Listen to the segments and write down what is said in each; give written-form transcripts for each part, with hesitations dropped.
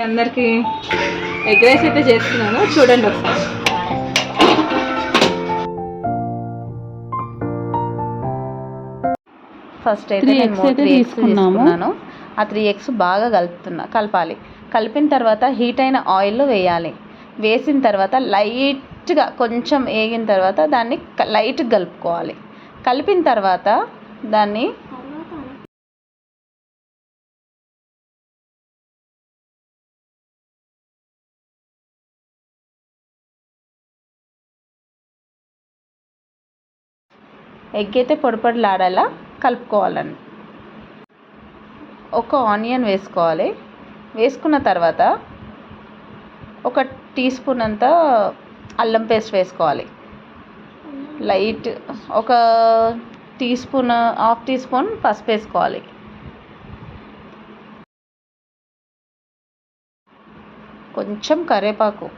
అందరికి egg rice అయితే చేస్తున్నాను, చూడండి ఒకసారి. ఫస్ట్ అయితే నేను 3 ఎగ్స్ తీసుకున్నాను. ఆ 3 ఎగ్స్ బాగా కలపాలి. కలిపిన తర్వాత హీట్ అయిన ఆయిల్లో వేయాలి. వేసిన తర్వాత లైట్గా కొంచెం వేగిన తర్వాత దాన్ని లైట్గా కలుపుకోవాలి. కలిపిన తర్వాత దాన్ని ఎగ్ అయితే పొడిలాడేలా కలుపుకోవాలండి. ఒక ఆనియన్ వేసుకోవాలి. వేసుకున్న తర్వాత ఒక టీ స్పూన్ అంతా అల్లం పేస్ట్ వేసుకోవాలి. లైట్ ఒక హాఫ్ టీ స్పూన్ పసుపు వేసుకోవాలి. కొంచెం కరివేపాకు,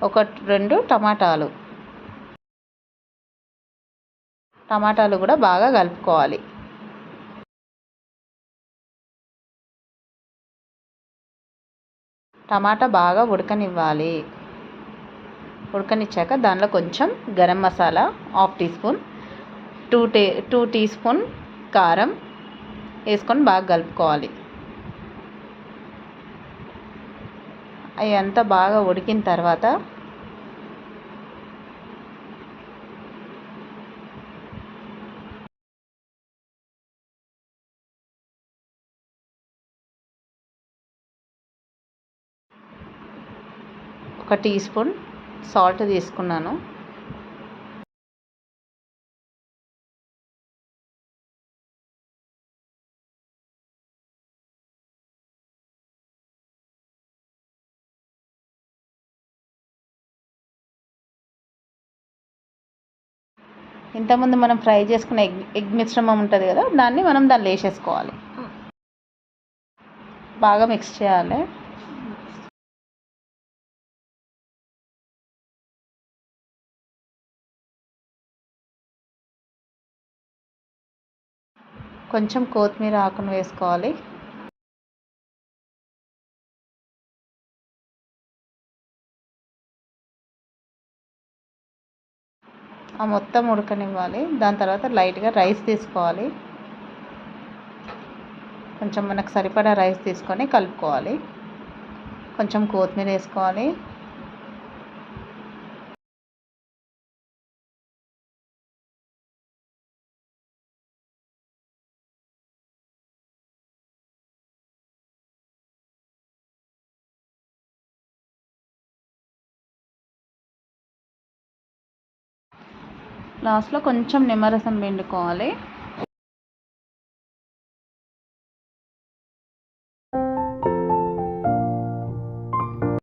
ఒక 2 టమాటాలు కూడా బాగా కలుపుకోవాలి. టమాటా బాగా ఉడకనివ్వాలి. ఉడకనిచ్చాక దానిలో కొంచెం garam masala half teaspoon, 2 teaspoon కారం వేసుకొని బాగా కలుపుకోవాలి. అవి అంతా బాగా ఉడికిన తర్వాత ఒక టీ స్పూన్ సాల్ట్ తీసుకున్నాను. ఇంతకుముందు మనం ఫ్రై చేసుకున్న ఎగ్ మిశ్రమం ఉంటుంది కదా, దాన్ని వేసేసుకోవాలి. బాగా మిక్స్ చేయాలి. కొంచెం కొత్తిమీర ఆకును వేసుకోవాలి. ఆ మొత్తం ఉడకనివ్వాలి. దాని తర్వాత లైట్గా రైస్ తీసుకోవాలి. కొంచెం మనకు సరిపడా రైస్ తీసుకొని కలుపుకోవాలి. కొంచెం కొత్తిమీర వేసుకోవాలి. లాస్ట్లో కొంచెం నిమ్మరసం పిండుకోవాలి.